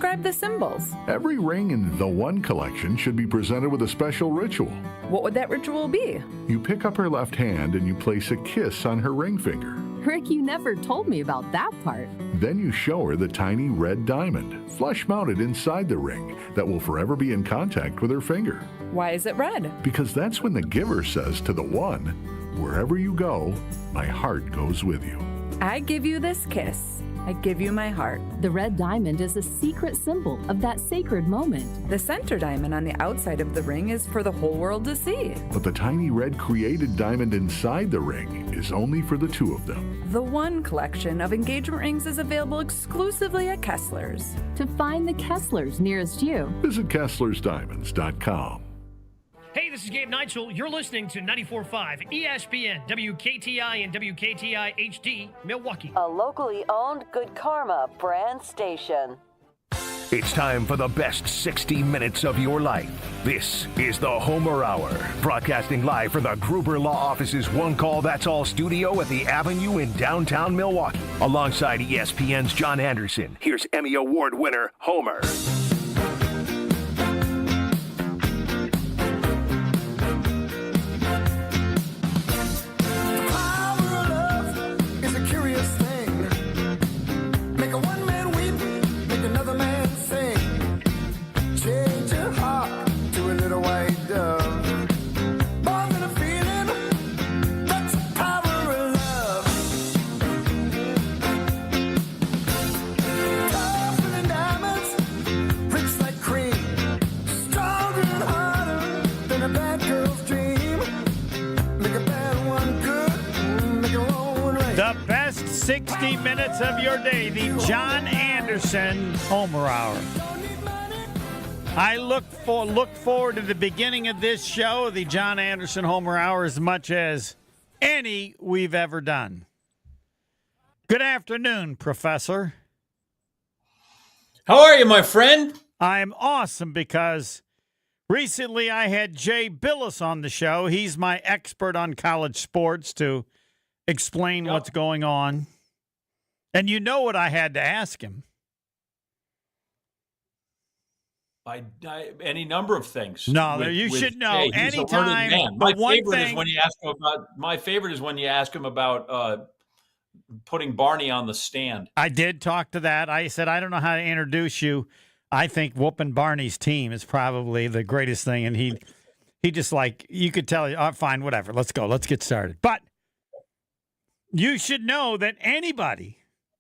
Describe the symbols. Every ring in the One collection should be presented with a special ritual. What would that ritual be? You pick up her left hand and you place a kiss on her ring finger. Rick, you never told me about that part. Then you show her the tiny red diamond, flush-mounted inside the ring, that will forever be in contact with her finger. Why is it red? Because that's when the giver says to the One, "Wherever you go, my heart goes with you." I give you this kiss. I give you my heart. The red diamond is a secret symbol of that sacred moment. The center diamond on the outside of the ring is for the whole world to see. But the tiny red created diamond inside the ring is only for the two of them. The One collection of engagement rings is available exclusively at Kessler's. To find the Kesslers nearest you, Visit KesslersDiamonds.com. Hey, this is Gabe Neitzel. You're listening to 94.5 ESPN, WKTI and WKTI HD, Milwaukee. A locally owned Good Karma brand station. It's time for the best 60 minutes of your life. This is the Homer Hour, broadcasting live from the Gruber Law Office's One Call That's All studio at the Avenue in downtown Milwaukee. Alongside ESPN's John Anderson, here's Emmy Award winner Homer. The best 60 minutes of your day, the John Anderson Homer Hour. I look forward to the beginning of this show, the John Anderson Homer Hour, as much as any we've ever done. Good afternoon, Professor. How are you, my friend? I'm awesome because recently I had Jay Billis on the show. He's my expert on college sports to explain what's going on. And you know what I had to ask him. Any number of things. No, you should know. Jay, Anytime. My favorite is when you ask him about. My favorite is when you ask him about putting Barney on the stand. I did talk to that. I said I don't know how to introduce you. I think whooping Barney's team is probably the greatest thing, and he just like you could tell. Oh, fine, whatever. Let's go. Let's get started. But you should know that anybody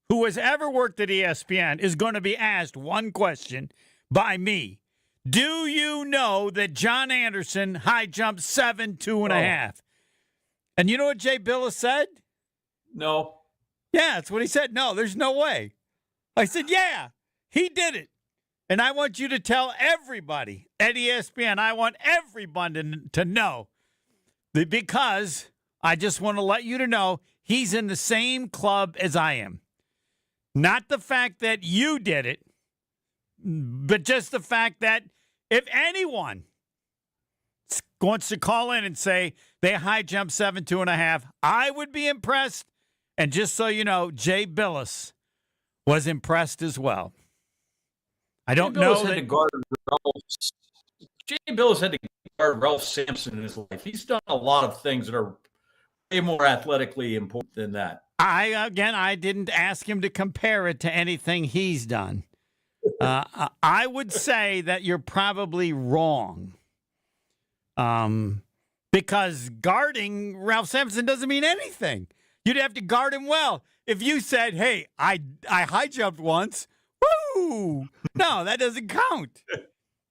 who has ever worked at ESPN is going to be asked one question by me. Do you know that John Anderson high jumped 7.2.5? And you know what Jay Billis said? No. Yeah, that's what he said. No, there's no way. I said, yeah, he did it. And I want you to tell everybody at ESPN, I want everyone to know that because I just want to let you to know he's in the same club as I am. Not the fact that you did it, but just the fact that if anyone wants to call in and say they high jump 7.2.5, I would be impressed. And just so you know, Jay Billis was impressed as well. I don't know that Jay Billis had to guard Ralph Sampson in his life. He's done a lot of things that are way more athletically important than that. I didn't ask him to compare it to anything he's done. I would say that you're probably wrong. Because guarding Ralph Sampson doesn't mean anything. You'd have to guard him well. If you said, hey, I high jumped once, woo! No, that doesn't count.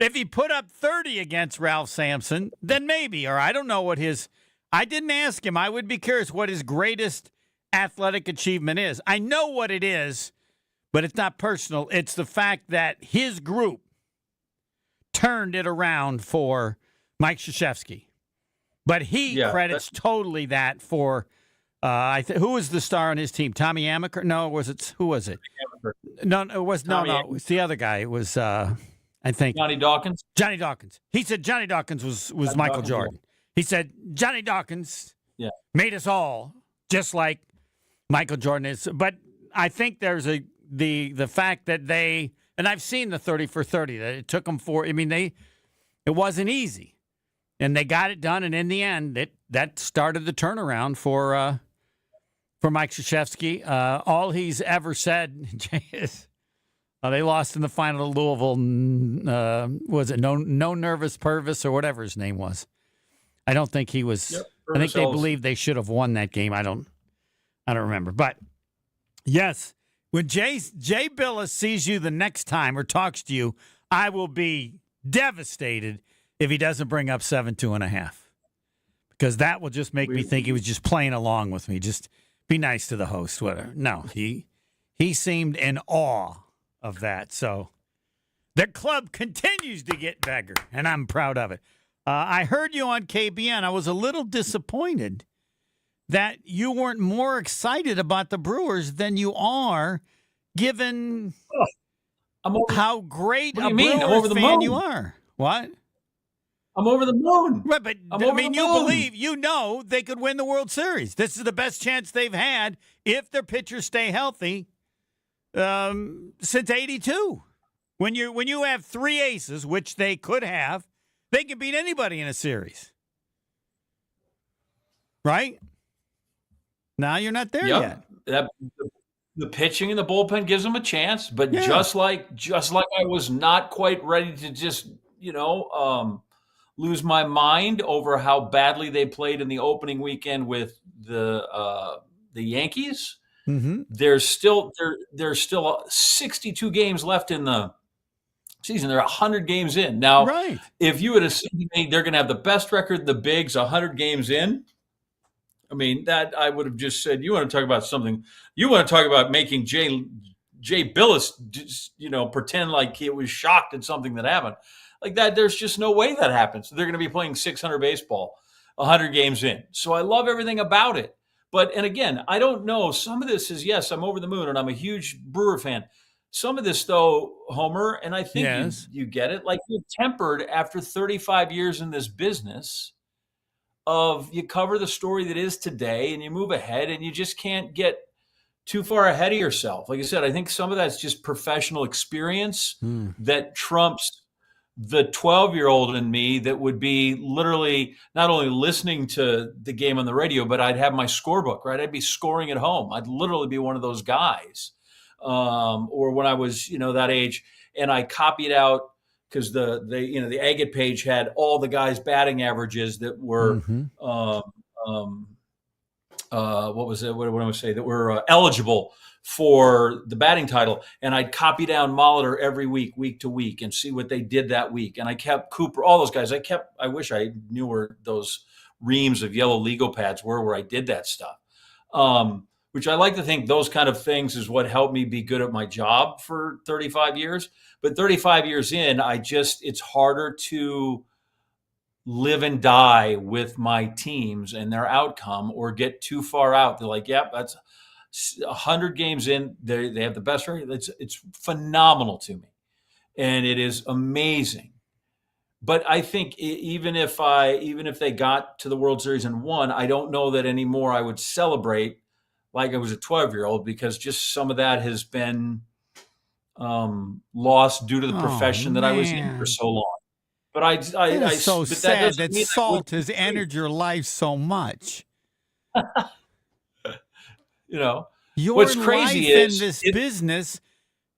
If he put up 30 against Ralph Sampson, then maybe. Or I don't know what I didn't ask him. I would be curious what his greatest athletic achievement is. I know what it is, but it's not personal. It's the fact that his group turned it around for Mike Krzyzewski. But he credits totally that for who was the star on his team? Tommy Amaker? No, who was it? No, it was it was the other guy. It was I think Johnny Dawkins. Johnny Dawkins. He said Johnny Dawkins was Michael Jordan. He said Johnny Dawkins made us all just like Michael Jordan is. But I think there's the fact that they And I've seen the 30 for 30 that it took them it wasn't easy. And they got it done. And in the end, that started the turnaround for Mike Krzyzewski. All he's ever said, Jay, is they lost in the final to Louisville. Was it no nervous Purvis or whatever his name was? I don't think he was. Yep, I think they believed they should have won that game. I don't remember. But yes, when Jay Billis sees you the next time or talks to you, I will be devastated if he doesn't bring up 7.5, because that will just make me think he was just playing along with me. Just be nice to the host, whatever. No, he seemed in awe of that. So the club continues to get bigger, and I'm proud of it. I heard you on KBN. I was a little disappointed that you weren't more excited about the Brewers than you are, given how great a Brewers fan you are. What? I'm over the moon. Right, but you know they could win the World Series. This is the best chance they've had if their pitchers stay healthy since '82. When you have three aces, which they could have, they can beat anybody in a series. Right? Now you're not there yet. The pitching in the bullpen gives them a chance, but just like I was not quite ready to just lose my mind over how badly they played in the opening weekend with the Yankees. Mm-hmm. There's still 62 games left in the season. They're 100 games in now. Right. If you would have said to me they're going to have the best record in the bigs 100 games in, I mean, that I would have just said, you want to talk about something? You want to talk about making Jay Billis, pretend like he was shocked at something that happened. Like that, there's just no way that happens. They're going to be playing 600 baseball 100 games in. So I love everything about it. And again, I don't know. Some of this is, yes, I'm over the moon and I'm a huge Brewer fan. Some of this, though, Homer, and I think you get it, like you're tempered after 35 years in this business of you cover the story that is today and you move ahead and you just can't get too far ahead of yourself. Like I said, I think some of that's just professional experience that trumps the 12-year-old in me that would be literally not only listening to the game on the radio, but I'd have my scorebook, right? I'd be scoring at home. I'd literally be one of those guys. Or when I was, that age, and I copied out because the Agate page had all the guys' batting averages that were, what was it? What do I want to say? That were eligible for the batting title. And I'd copy down Molitor every week to week, and see what they did that week. And I kept Cooper, all those guys. I wish I knew where those reams of yellow legal pads were where I did that stuff. Which I like to think those kind of things is what helped me be good at my job for 35 years. But 35 years in, it's harder to live and die with my teams and their outcome or get too far out. They're like, yep, that's 100 games in. They have the best record. It's phenomenal to me. And it is amazing. But I think even if they got to the World Series and won, I don't know that anymore I would celebrate like I was a 12-year-old, because just some of that has been lost due to the profession that I was in for so long. But it's so sad that salt has entered your life so much. Your what's crazy is in this business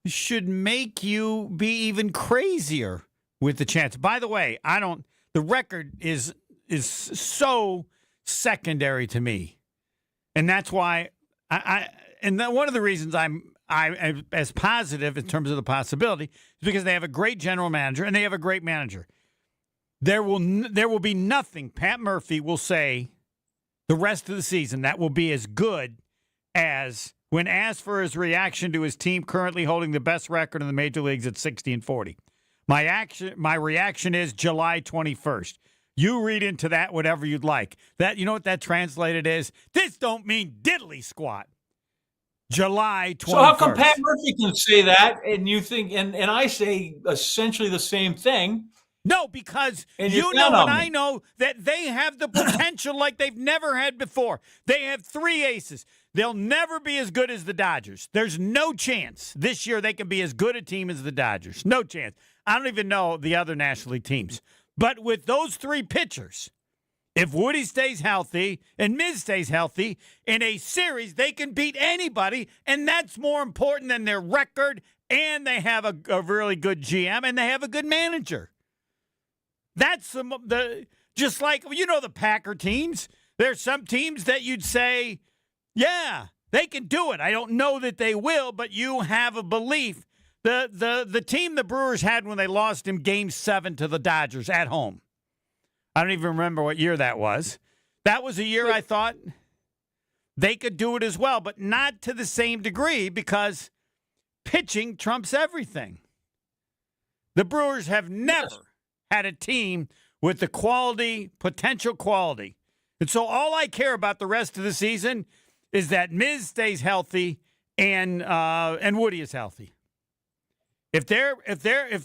should make you be even crazier with the chance. By the way, the record is so secondary to me, and that's why one of the reasons I'm as positive in terms of the possibility is because they have a great general manager and they have a great manager. There will be nothing Pat Murphy will say the rest of the season that will be as good as when asked for his reaction to his team currently holding the best record in the major leagues at 60-40. My reaction is July 21st. You read into that whatever you'd like. That, you know what that translated is? This don't mean diddly squat. July 21st. So how come Pat Murphy can say that and you think, and I say essentially the same thing, No, because And you you know count and on I me. know that they have the potential like they've never had before. They have 3 aces. They'll never be as good as the Dodgers. There's no chance this year they can be as good a team as the Dodgers. No chance. I don't even know the other National League teams. But with those 3 pitchers, if Woody stays healthy and Miz stays healthy, in a series, they can beat anybody, and that's more important than their record, and they have a really good GM, and they have a good manager. That's the just like, the Packer teams. There's some teams that you'd say, yeah, they can do it. I don't know that they will, but you have a belief. The team the Brewers had when they lost in Game 7 to the Dodgers at home. I don't even remember what year that was. That was a year I thought they could do it as well, but not to the same degree because pitching trumps everything. The Brewers have never had a team with the potential quality. And so all I care about the rest of the season is that Miz stays healthy and Woody is healthy. If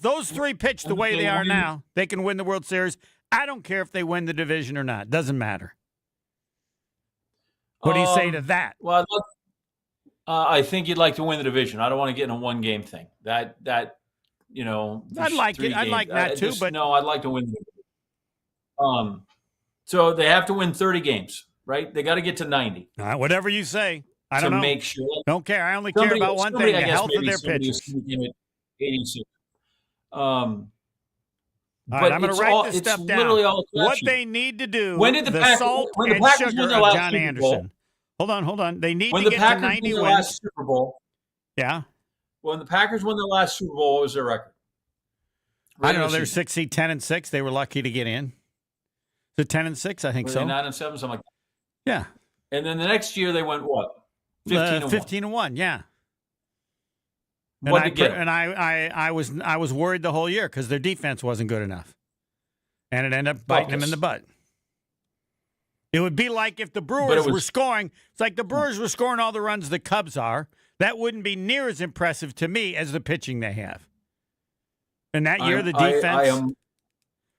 those 3 pitch the way they are now, they can win the World Series. I don't care if they win the division or not. Doesn't matter. What do you say to that? Well, I think you'd like to win the division. I don't want to get in a 1-game thing. I'd like it. I'd like that too, but no, I'd like to win the division. So they have to win 30 games, right? They got to get to 90. Whatever you say. I don't know. To make sure. Don't care. I only care about one thing: the health of their pitchers. 86. All right, I'm going to write this stuff down. What they need to do, the salt and sugar of John Anderson. Hold on. They need to get to 90 wins. Last Super Bowl, yeah. When the Packers won their last Super Bowl, what was their record? I don't know. They're 10-6. They were lucky to get in. So 10-6, I think were so. 9-7, something like that. Yeah. And then the next year they went what? 15-1. Yeah. And I was worried the whole year because their defense wasn't good enough, and it ended up biting them in the butt. It would be like if the Brewers were scoring. It's like the Brewers were scoring all the runs the Cubs are. That wouldn't be near as impressive to me as the pitching they have. And that year, the defense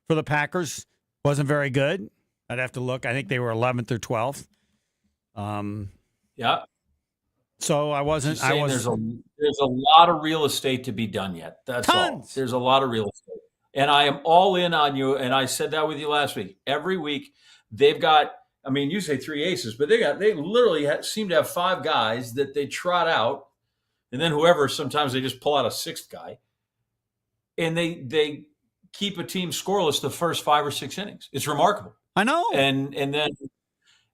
for the Packers wasn't very good. I'd have to look. I think they were 11th or 12th. Yeah. So I wasn't. There's a lot of real estate to be done yet. That's Tons. all. There's a lot of real estate, and I am all in on you. And I said that with you last week. Every week they've got. I mean, you say 3 aces, but they literally seem to have 5 guys that they trot out, and then whoever. Sometimes they just pull out a 6th guy, and they keep a team scoreless the first 5 or 6 innings. It's remarkable. I know. And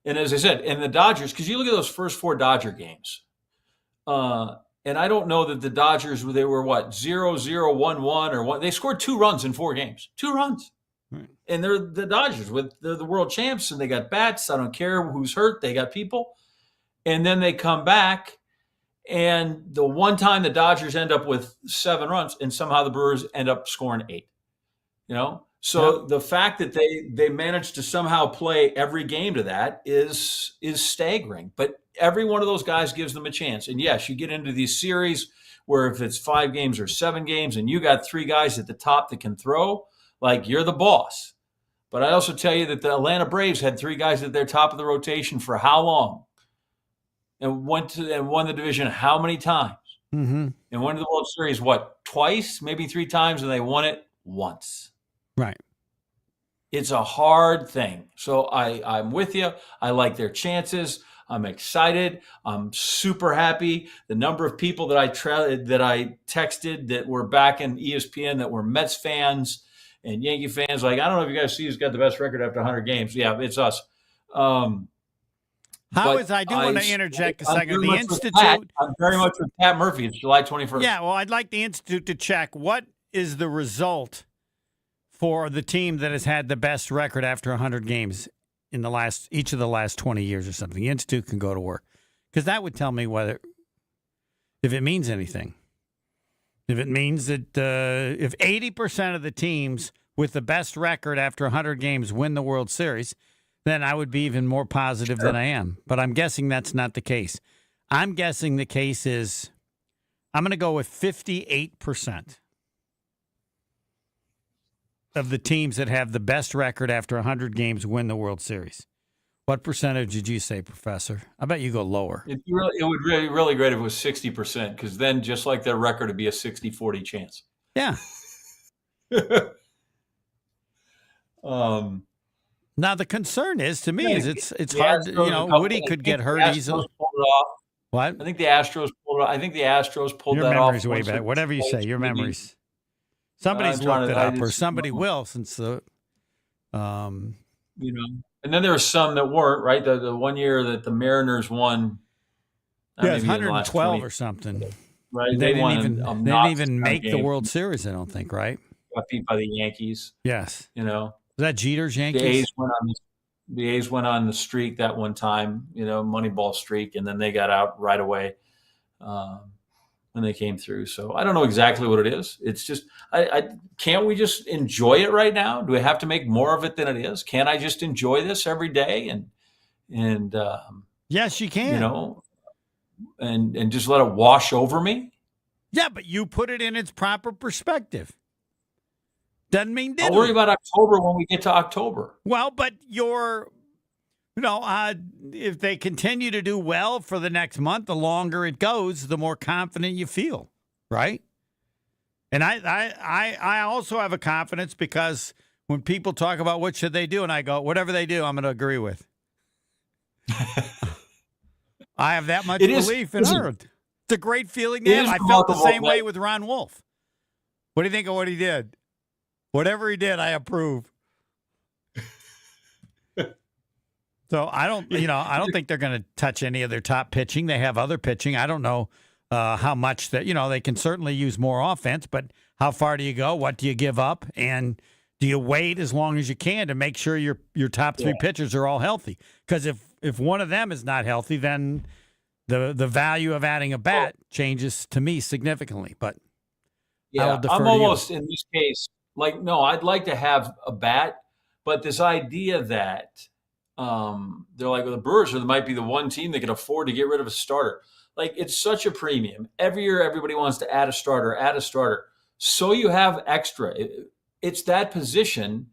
as I said, and the Dodgers, because you look at those first 4 Dodger games. And I don't know that the Dodgers, they were 0-0-1-1 or what? They scored 2 runs in 4 games. 2 runs. Right. And they're the Dodgers they're the world champs and they got bats. I don't care who's hurt. They got people. And then they come back and the one time the Dodgers end up with 7 runs and somehow the Brewers end up scoring 8, So the fact that they managed to somehow play every game to that is staggering. But every one of those guys gives them a chance. And yes, you get into these series where if it's 5 games or 7 games and you got 3 guys at the top that can throw, like you're the boss. But I also tell you that the Atlanta Braves had 3 guys at their top of the rotation for how long? And won the division how many times? Mm-hmm. And won the World Series, twice, maybe 3 times, and they won it once. Right. It's a hard thing. So I'm with you. I like their chances. I'm excited. I'm super happy. The number of people that I texted that were back in ESPN that were Mets fans and Yankee fans, I don't know if you guys see who's got the best record after 100 games. Yeah, it's us. I do want to interject a second. The Institute. I'm very much with Pat Murphy. It's July 21st. Yeah, well, I'd like the Institute to check what is the result for the team that has had the best record after 100 games in each of the last 20 years or something. The Institute can go to work because that would tell me if it means anything. If it means that if 80% of the teams with the best record after 100 games win the World Series, then I would be even more positive than I am. But I'm guessing that's not the case. I'm guessing the case is I'm going to go with 58%. of the teams that have the best record after 100 games win the World Series? What percentage did you say, Professor? I bet you go lower. It would be really great if it was 60%, because then just like their record, it'd be a 60-40 chance. Yeah. Now the concern is to me is it's hard. Woody could get hurt easily. What? I think the Astros pulled it off. I think the Astros pulled your that off. Your memory's way back. Whatever you say, your memories. Somebody's looked it up, or somebody will since the. And then there were some that weren't, right? The 1 year that the Mariners won. Yeah, 112 or something. Right? They didn't even make the World Series, I don't think, right? Got beat by the Yankees. Yes. Was that Jeter's Yankees? The A's went on the streak that one time, Moneyball streak, and then they got out right away when they came through. So I don't know exactly what it is. It's just, can't we just enjoy it right now? Do we have to make more of it than it is? Can't I just enjoy this every day? And yes, you can. And just let it wash over me? Yeah, but you put it in its proper perspective. Doesn't mean diddly. I'll worry about October when we get to October. Well, but if they continue to do well for the next month, the longer it goes, the more confident you feel, right? And I also have a confidence because when people talk about what should they do, and I go, whatever they do, I'm going to agree with. I have that much belief in her. It's a great feeling to have. I felt the same way with Ron Wolf. What do you think of what he did? Whatever he did, I approve. So I don't think they're going to touch any of their top pitching. They have other pitching. I don't know how much that, they can certainly use more offense, but how far do you go? What do you give up? And do you wait as long as you can to make sure your top three pitchers are all healthy? Because if one of them is not healthy, then the value of adding a bat changes to me significantly. But I'm almost in this case I'd like to have a bat, but this idea that they're like, well, the Brewers might be the one team that can afford to get rid of a starter. Like, it's such a premium. Every year, everybody wants to add a starter. So you have extra. It's that position.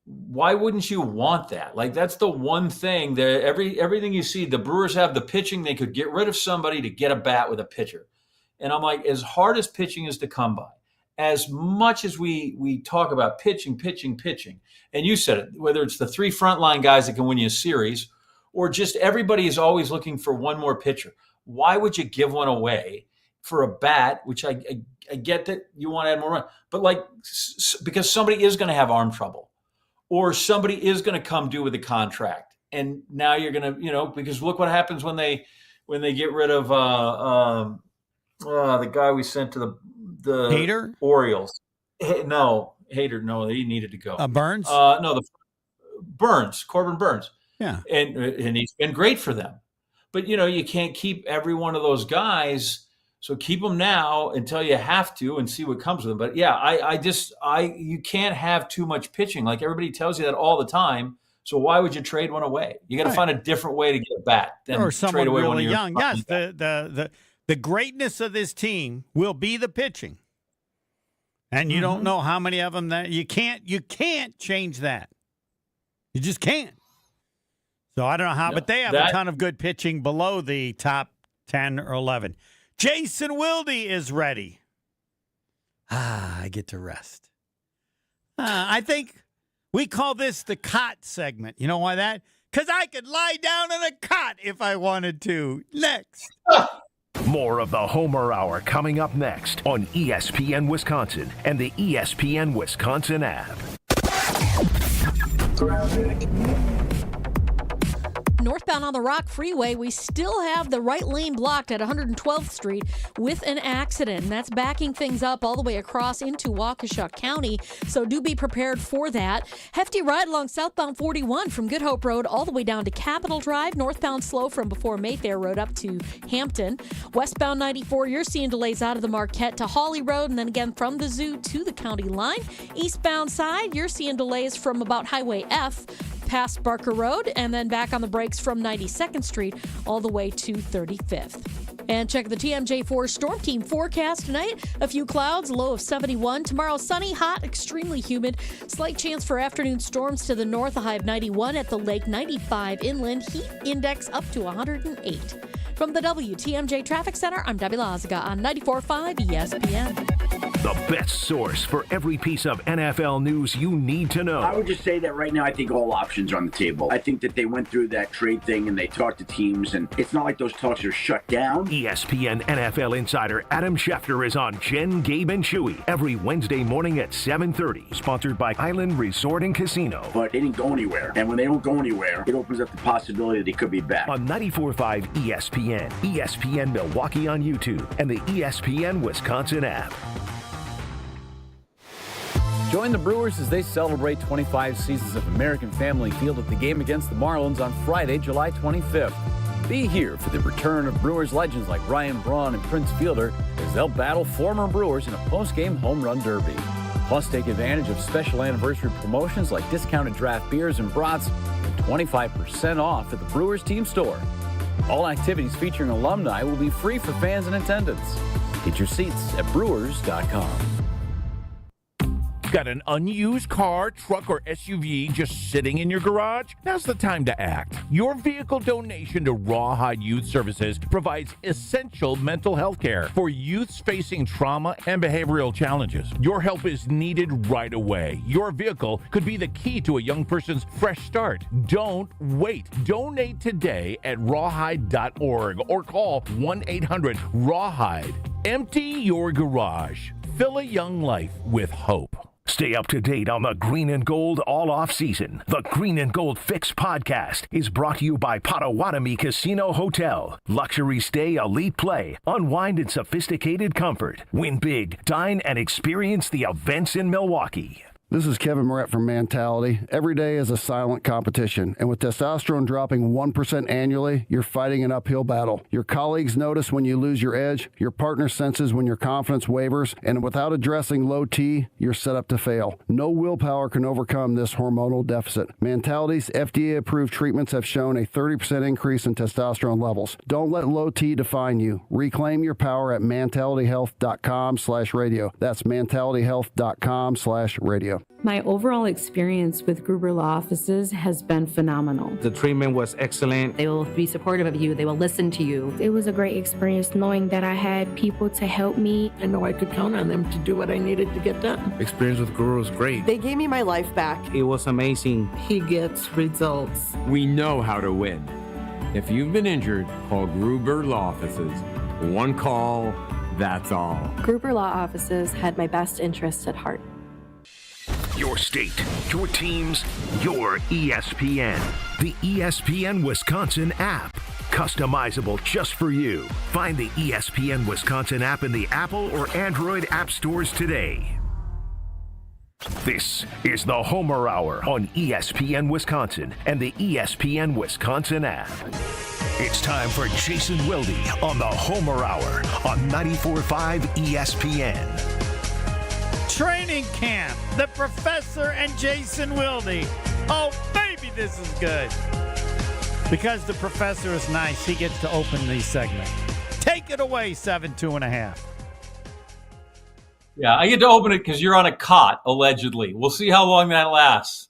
Why wouldn't you want that? Like, that's the one thing that everything you see, the Brewers have the pitching. They could get rid of somebody to get a bat with a pitcher. And I'm like, as hard as pitching is to come by, as much as we talk about pitching, and you said it, whether it's the three frontline guys that can win you a series, or just everybody is always looking for one more pitcher. Why would you give one away for a bat, which I get that you want to add more run, but because somebody is going to have arm trouble, or somebody is going to come due with a contract, and now you're going to, because look what happens when they get rid of the guy we sent to the Hader? Orioles. No, Hader. No, he needed to go. Burns? Corbin Burns. Yeah, and he's been great for them. But you can't keep every one of those guys. So keep them now until you have to, and see what comes with them. But yeah, you can't have too much pitching. Like, everybody tells you that all the time. So why would you trade one away? You got to find a different way to get a bat than or someone trade away really one of young. Yes, the greatness of this team will be the pitching. And you don't know how many of them that you can't change that. You just can't. So I don't know how, but they have a ton of good pitching below the top 10 or 11. Jason Wilde is ready. I get to rest. I think we call this the cot segment. You know why that? Because I could lie down on a cot if I wanted to. Next. More of the Homer Hour coming up next on ESPN Wisconsin and the ESPN Wisconsin app. Northbound on the Rock Freeway, we still have the right lane blocked at 112th Street with an accident. And that's backing things up all the way across into Waukesha County. So do be prepared for that. Hefty ride along southbound 41 from Good Hope Road all the way down to Capitol Drive. Northbound slow from before Mayfair Road up to Hampton. Westbound 94, you're seeing delays out of the Marquette to Hawley Road, and then again from the zoo to the county line. Eastbound side, you're seeing delays from about Highway F past Barker Road, and then back on the brakes from 92nd Street all the way to 35th. And check the TMJ4 Storm Team forecast tonight. A few clouds, low of 71. Tomorrow, sunny, hot, extremely humid. Slight chance for afternoon storms to the north, a high of 91 at the lake, 95 inland. Heat index up to 108. From the WTMJ Traffic Center, I'm Debbie Lazaga on 94.5 ESPN. The best source for every piece of NFL news you need to know. I would just say that right now I think all options are on the table. I think that they went through that trade thing and they talked to teams, and it's not like those talks are shut down. ESPN NFL insider Adam Schefter is on Jen, Gabe, and Chewy every Wednesday morning at 7:30. Sponsored by Island Resort and Casino. But they didn't go anywhere. And when they don't go anywhere, it opens up the possibility they could be back. On 94.5 ESPN, ESPN Milwaukee on YouTube, and the ESPN Wisconsin app. Join the Brewers as they celebrate 25 seasons of American Family Field at the game against the Marlins on Friday, July 25th. Be here for the return of Brewers legends like Ryan Braun and Prince Fielder as they'll battle former Brewers in a post-game home run derby. Plus, take advantage of special anniversary promotions like discounted draft beers and brats and 25% off at the Brewers team store. All activities featuring alumni will be free for fans in attendance. Get your seats at brewers.com. Got an unused car, truck, or SUV just sitting in your garage? Now's the time to act. Your vehicle donation to Rawhide Youth Services provides essential mental health care for youths facing trauma and behavioral challenges. Your help is needed right away. Your vehicle could be the key to a young person's fresh start. Don't wait. Donate today at rawhide.org or call 1-800-RAWHIDE. Empty your garage. Fill a young life with hope. Stay up to date on the Green and Gold all off season. The Green and Gold Fix podcast is brought to you by Potawatomi Casino Hotel. Luxury stay, elite play, unwind in sophisticated comfort. Win big, dine, and experience the events in Milwaukee. This is Kevin Moret from Mentality. Every day is a silent competition, and with testosterone dropping 1% annually, you're fighting an uphill battle. Your colleagues notice when you lose your edge, your partner senses when your confidence wavers, and without addressing low T, you're set up to fail. No willpower can overcome this hormonal deficit. Mentality's FDA-approved treatments have shown a 30% increase in testosterone levels. Don't let low T define you. Reclaim your power at mentalityhealth.com/radio. That's mentalityhealth.com/radio. My overall experience with Gruber Law Offices has been phenomenal. The treatment was excellent. They will be supportive of you. They will listen to you. It was a great experience knowing that I had people to help me. I know I could count on them to do what I needed to get done. Experience with Gruber was great. They gave me my life back. It was amazing. He gets results. We know how to win. If you've been injured, call Gruber Law Offices. One call, that's all. Gruber Law Offices had my best interests at heart. Your state, your teams, your ESPN. The ESPN Wisconsin app. Customizable just for you. Find the ESPN Wisconsin app in the Apple or Android app stores today. This is the Homer Hour on ESPN Wisconsin and the ESPN Wisconsin app. It's time for Jason Wilde on the Homer Hour on 94.5 ESPN. Training camp, the professor and Jason Wilde. Oh, baby, this is good. Because the professor is nice, he gets to open the segment. Take it away, 7-2.5. Yeah, I get to open it because you're on a cot, allegedly. We'll see how long that lasts.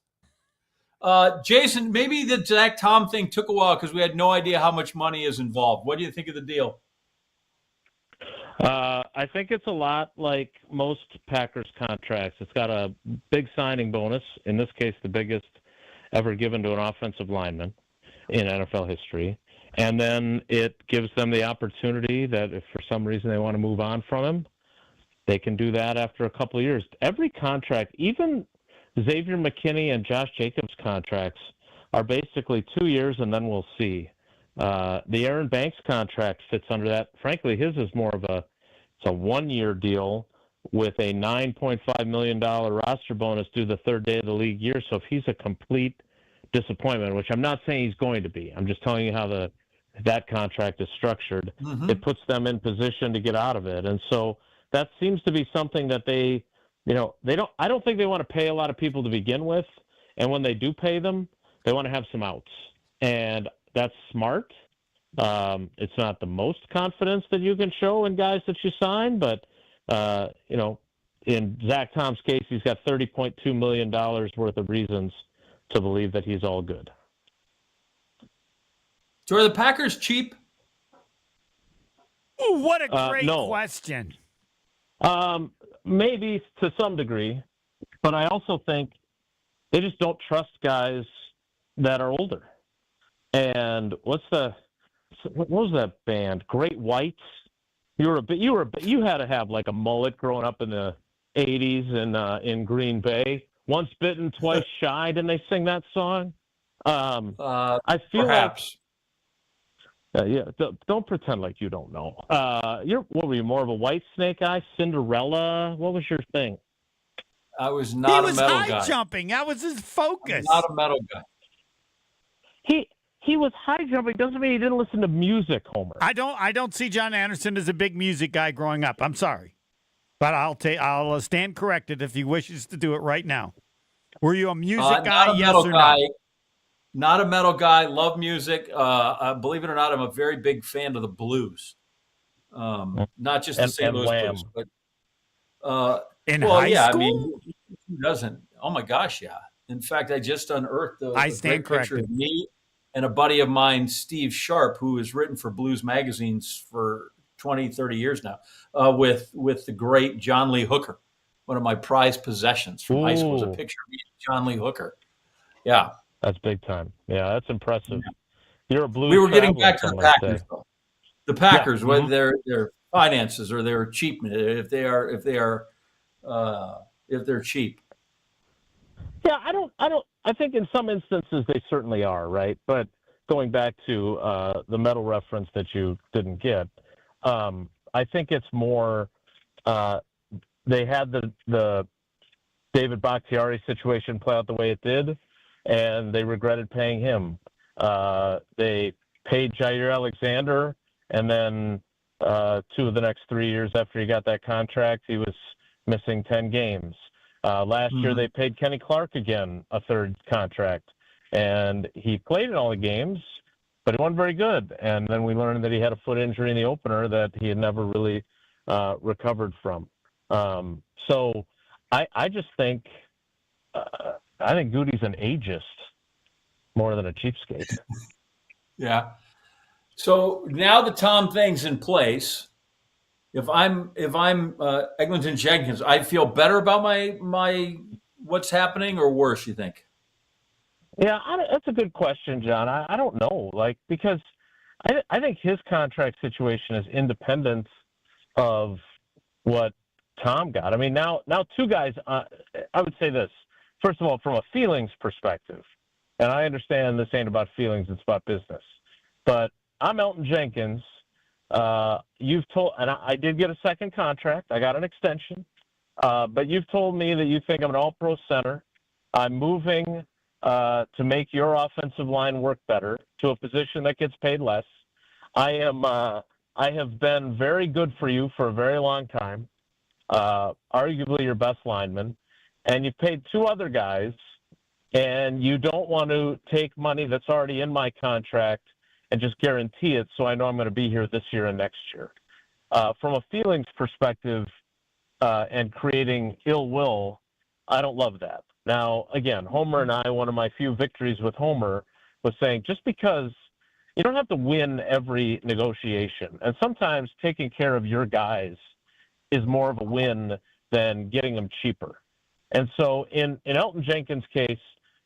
Jason, maybe the Zach Tom thing took a while because we had no idea how much money is involved. What do you think of the deal? I think it's a lot like most Packers contracts. It's got a big signing bonus, in this case the biggest ever given to an offensive lineman in NFL history. And then it gives them the opportunity that if for some reason they want to move on from him, they can do that after a couple of years. Every contract, even Xavier McKinney and Josh Jacobs' contracts, are basically 2 years and then we'll see. The Aaron Banks contract fits under that. Frankly, his is more of a 1-year deal with a $9.5 million roster bonus due the third day of the league year. So if he's a complete disappointment, which I'm not saying he's going to be, I'm just telling you how that contract is structured. Mm-hmm. It puts them in position to get out of it. And so that seems to be something that I don't think they want to pay a lot of people to begin with. And when they do pay them, they want to have some outs. And that's smart. It's not the most confidence that you can show in guys that you sign, but, in Zach Tom's case, he's got $30.2 million worth of reasons to believe that he's all good. So are the Packers cheap? Ooh, what a great No. question. Maybe to some degree, but I also think they just don't trust guys that are older. And what was that band? Great Whites. You had to have like a mullet growing up in the 80s in Green Bay. Once bitten, twice shy. Didn't they sing that song? I feel perhaps. Don't pretend like you don't know. What were you, more of a White Snake guy? Cinderella? What was your thing? I was not a metal guy. He was high jumping. That was his focus. Not a metal guy. He was high jumping. Doesn't mean he didn't listen to music, Homer. I don't see John Anderson as a big music guy growing up. I'm sorry, but I'll stand corrected if he wishes to do it right now. Were you a music guy? Yes or no? Not a metal guy. Love music. Believe it or not, I'm a very big fan of the blues. Not just the St. Louis blues, but in high school. I mean, who doesn't? Oh my gosh, yeah. In fact, I just unearthed the great picture of me and a buddy of mine, Steve Sharp, who has written for blues magazines for 20, 30 years now, with the great John Lee Hooker. One of my prized possessions from high school is a picture of me and John Lee Hooker. Yeah. That's big time. Yeah, that's impressive. You're a blues. We were getting back to the Packers, though. The Packers, Yeah. whether their finances or their cheap, if they're cheap. Yeah, I think in some instances they certainly are, right? But going back to the metal reference that you didn't get, I think it's more they had the David Bakhtiari situation play out the way it did, and they regretted paying him. They paid Jair Alexander, and then 2 of the next 3 years after he got that contract, he was missing 10 games. Last year, they paid Kenny Clark again a third contract, and he played in all the games, but he wasn't very good. And then we learned that he had a foot injury in the opener that he had never really recovered from. So I just think I think Goody's an ageist more than a cheapskate. Yeah. So now the Tom thing's in place. If I'm Eglinton Jenkins, I feel better about my what's happening, or worse, you think? Yeah, that's a good question, John. I don't know, because I think his contract situation is independent of what Tom got. I mean, now 2 guys. I would say this. First of all, from a feelings perspective, and I understand this ain't about feelings; it's about business. But I'm Elton Jenkins. You've told, and I did get a second contract. I got an extension. But you've told me that you think I'm an all-pro center. I'm moving to make your offensive line work better to a position that gets paid less. I have been very good for you for a very long time. Arguably your best lineman. And you've paid 2 other guys, and you don't want to take money that's already in my contract and just guarantee it so I know I'm going to be here this year and next year. From a feelings perspective and creating ill will, I don't love that. Now, again, Homer and I, one of my few victories with Homer was saying just because you don't have to win every negotiation, and sometimes taking care of your guys is more of a win than getting them cheaper. And so in Elton Jenkins' case,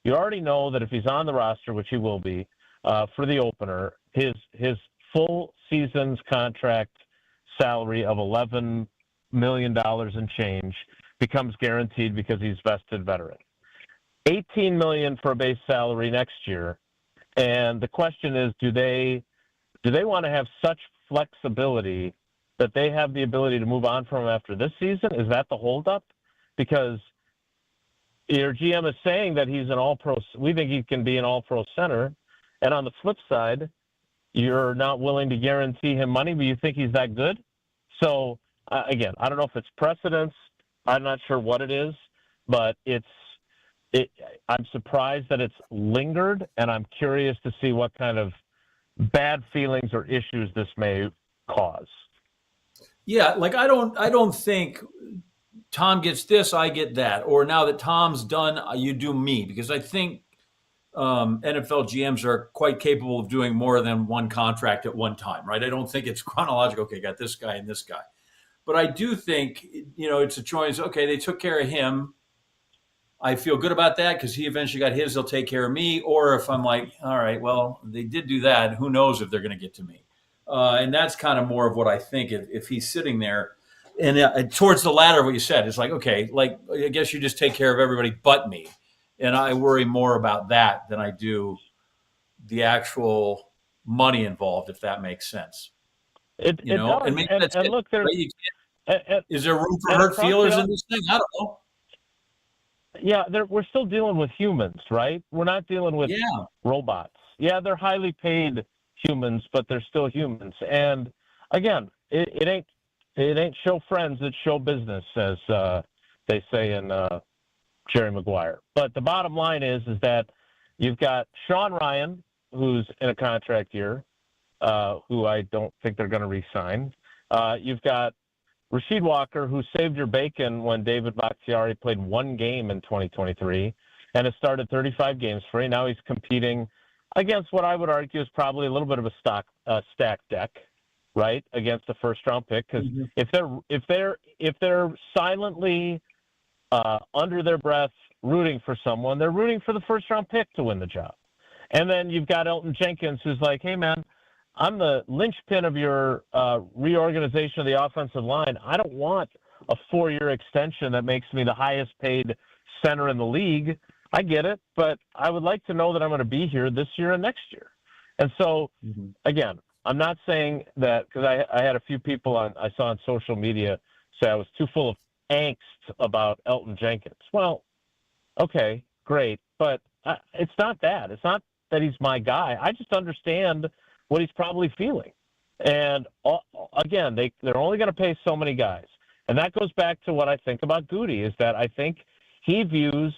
you already know that if he's on the roster, which he will be, for the opener, his full season's contract salary of $11 million and change becomes guaranteed because he's vested veteran. $18 million for a base salary next year. And the question is, do they want to have such flexibility that they have the ability to move on from him after this season? Is that the holdup? Because your GM is saying that he's an all-pro. We think he can be an all-pro center. And on the flip side, you're not willing to guarantee him money, but you think he's that good? So, again, I don't know if it's precedence. I'm not sure what it is, but I'm surprised that it's lingered, and I'm curious to see what kind of bad feelings or issues this may cause. Yeah, like I don't think Tom gets this, I get that, or now that Tom's done, you do me, because I think NFL GMs are quite capable of doing more than one contract at one time, right? I don't think it's chronological. Okay, got this guy and this guy, but I do think it's a choice. Okay, they took care of him. I feel good about that because he eventually got his. They'll take care of me. Or if I'm like, all right, well, they did do that. Who knows if they're going to get to me? And that's kind of more of what I think if he's sitting there. And towards the latter of what you said, it's like, okay, like I guess you just take care of everybody but me. And I worry more about that than I do the actual money involved, if that makes sense. It does. And maybe that's it, look, right? Is there room for hurt feelers in this thing? I don't know. Yeah, we're still dealing with humans, right? We're not dealing with robots. Yeah, they're highly paid humans, but they're still humans. And again, it ain't show friends, it's show business, as they say in Jerry Maguire. But the bottom line is that you've got Sean Ryan, who's in a contract year, who I don't think they're going to re-sign. You've got Rasheed Walker, who saved your bacon when David Bakhtiari played one game in 2023 and has started 35 games for you. Now he's competing against what I would argue is probably a little bit of a stacked deck, right, against a first-round pick. Because if they're silently under their breath rooting for someone, they're rooting for the first-round pick to win the job. And then you've got Elton Jenkins, who's like, hey, man, I'm the linchpin of your reorganization of the offensive line. I don't want a 4-year extension that makes me the highest paid center in the league. I get it, but I would like to know that I'm going to be here this year and next year. And so, again, I'm not saying that because I had a few people I saw on social media say I was too full of angst about Elton Jenkins. Well, okay, great, but it's not that. It's not that he's my guy. I just understand what he's probably feeling. And again, they're only going to pay so many guys. And that goes back to what I think about Goody, is that I think he views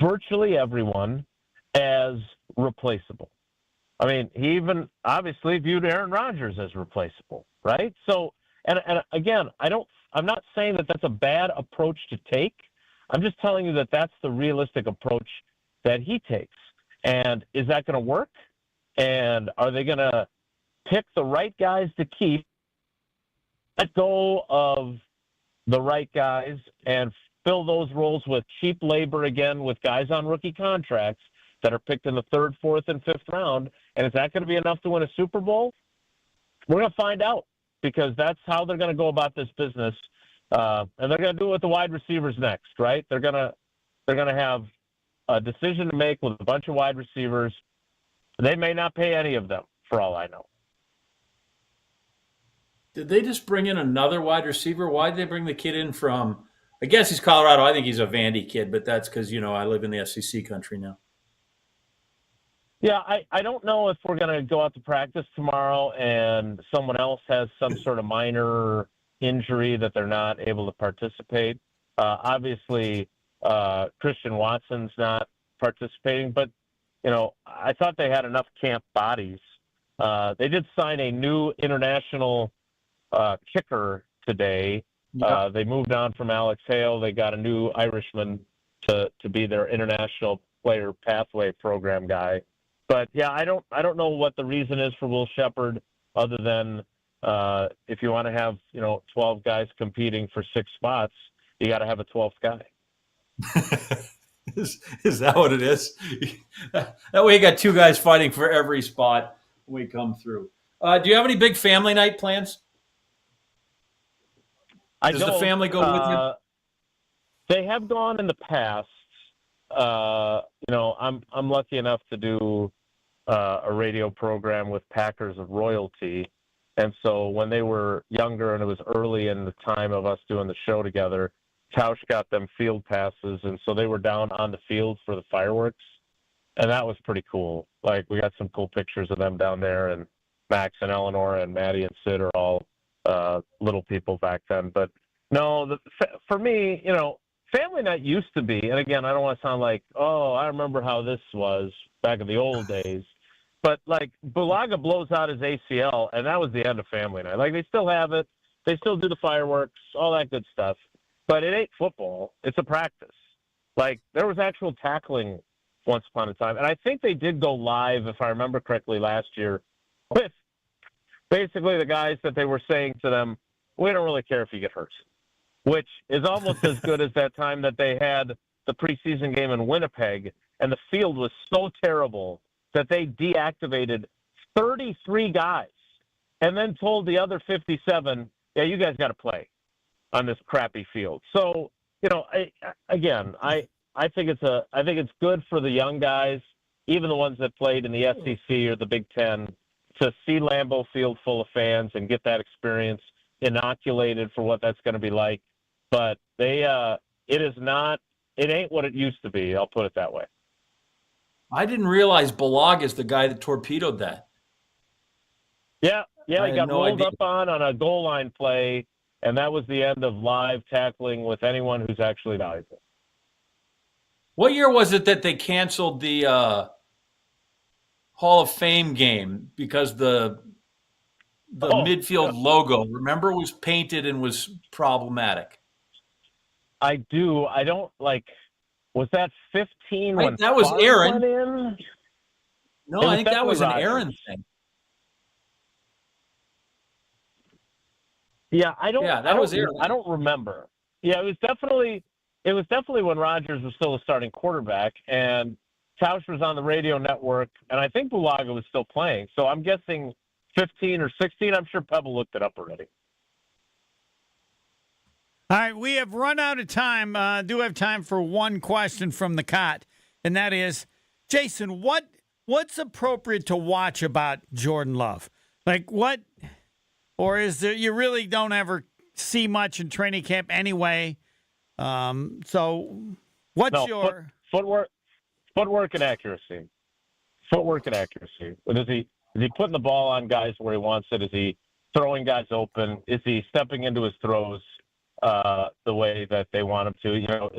virtually everyone as replaceable. I mean, he even obviously viewed Aaron Rodgers as replaceable, right? So, and again, I'm not saying that that's a bad approach to take. I'm just telling you that that's the realistic approach that he takes. And is that going to work? And are they going to pick the right guys to keep, let go of the right guys, and fill those roles with cheap labor again with guys on rookie contracts that are picked in the 3rd, 4th, and 5th round? And is that going to be enough to win a Super Bowl? We're going to find out, because that's how they're going to go about this business. And they're going to do it with the wide receivers next, right? They're going to have a decision to make with a bunch of wide receivers. They may not pay any of them, for all I know. Did they just bring in another wide receiver? Why did they bring the kid in from, I guess he's Colorado. I think he's a Vandy kid, but that's because, I live in the SEC country now. Yeah, I don't know if we're going to go out to practice tomorrow and someone else has some sort of minor injury that they're not able to participate. Obviously, Christian Watson's not participating, but I thought they had enough camp bodies. They did sign a new international kicker today. Yep. They moved on from Alex Hale. They got a new Irishman to be their international player pathway program guy. But yeah, I don't know what the reason is for Will Shepherd, other than if you want to have 12 guys competing for 6 spots, you got to have a 12th guy. Is that what it is? That way you got 2 guys fighting for every spot when we come through. Do you have any big family night plans? Does the family go with you? They have gone in the past. I'm lucky enough to do a radio program with Packers of Royalty. And so when they were younger and it was early in the time of us doing the show together, Tausch got them field passes, and so they were down on the field for the fireworks, and that was pretty cool. Like, we got some cool pictures of them down there, and Max and Eleanor and Maddie and Sid are all little people back then. But no, for me, family night used to be, and again, I don't want to sound like, oh, I remember how this was back in the old days. But, like, Bulaga blows out his ACL, and that was the end of family night. Like, they still have it. They still do the fireworks, all that good stuff. But it ain't football. It's a practice. Like, there was actual tackling once upon a time. And I think they did go live, if I remember correctly, last year with basically the guys that they were saying to them, we don't really care if you get hurt, which is almost as good as that time that they had the preseason game in Winnipeg, and the field was so terrible that they deactivated 33 guys and then told the other 57, yeah, you guys got to play on this crappy field. So, you know, I think it's good for the young guys, even the ones that played in the SEC or the Big Ten, to see Lambeau Field full of fans and get that experience inoculated for what that's going to be like. But it ain't what it used to be. I'll put it that way. I didn't realize Bulaga is the guy that torpedoed that. Yeah, he got rolled idea. up on a goal line play, and that was the end of live tackling with anyone who's actually valuable. What year was it that they canceled the Hall of Fame game because the midfield logo, remember, was painted and was problematic? I do. I don't like. Was that 15 when that was Favre Aaron? went in? No, I think that was an Aaron thing. Yeah, I don't. Yeah, that was Aaron. I don't remember. Yeah, it was definitely when Rodgers was still a starting quarterback, and Tausch was on the radio network, and I think Bulaga was still playing. So I'm guessing 15 or 16. I'm sure Pebble looked it up already. All right, we have run out of time. Do have time for one question from the cot, and that is, Jason, what's appropriate to watch about Jordan Love? Like what, or is there, you really don't ever see much in training camp anyway? So what's your footwork and accuracy? Footwork and accuracy. Is he putting the ball on guys where he wants it? Is he throwing guys open? Is he stepping into his throws the way that they want him to? You know,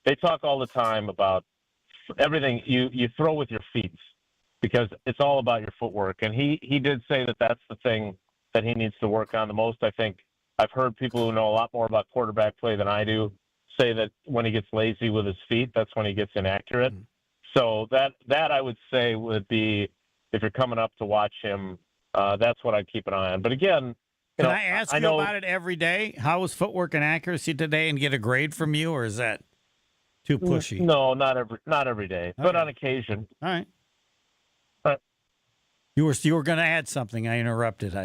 they talk all the time about everything you throw with your feet, because it's all about your footwork. And he did say that that's the thing that he needs to work on the most. I think I've heard people who know a lot more about quarterback play than I do say that when he gets lazy with his feet, that's when he gets inaccurate. So that I would say would be, if you're coming up to watch him, that's what I'd keep an eye on. But again, can I ask you about it every day? How was footwork and accuracy today, and get a grade from you, or is that too pushy? No, not every day, okay, but on occasion. All right. You were going to add something. I interrupted.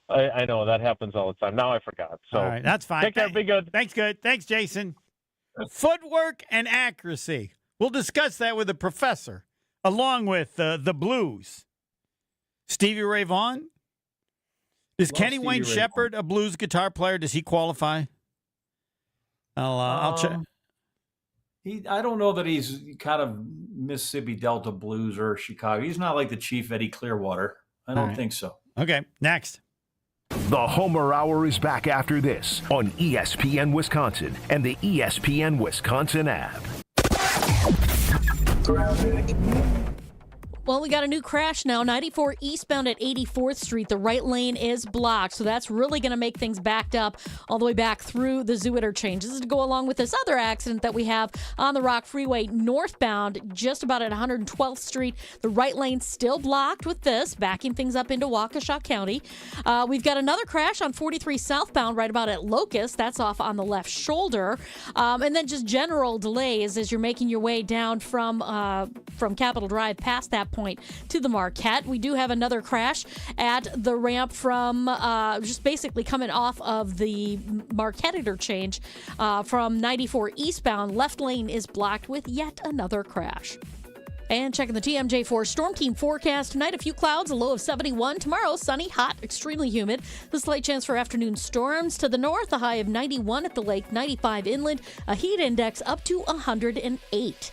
I know that happens all the time. Now I forgot. So all right, that's fine. Take care. Be good. Thanks, good. Thanks, Jason. Footwork and accuracy. We'll discuss that with the professor, along with the Blues. Stevie Ray Vaughan. Is Kenny Wayne Shepherd a blues guitar player? Does he qualify? I'll check. I don't know that he's kind of Mississippi Delta blues or Chicago. He's not like the Chief Eddie Clearwater. I don't think so. Okay, next. The Homer Hour is back after this on ESPN Wisconsin and the ESPN Wisconsin app. Well, we got a new crash now. 94 eastbound at 84th Street. The right lane is blocked, so that's really going to make things backed up all the way back through the Zoo interchange. This is to go along with this other accident that we have on the Rock Freeway northbound, just about at 112th Street. The right lane still blocked with this, backing things up into Waukesha County. We've got another crash on 43 southbound right about at Locust. That's off on the left shoulder. And then just general delays as you're making your way down from Capitol Drive past that point to the Marquette. We do have another crash at the ramp from just basically coming off of the Marquette interchange from 94 eastbound. Left lane is blocked with yet another crash. And checking the TMJ4 Storm Team forecast. Tonight, a few clouds, a low of 71. Tomorrow, sunny, hot, extremely humid. The slight chance for afternoon storms. To the north, a high of 91 at the lake, 95 inland. A heat index up to 108.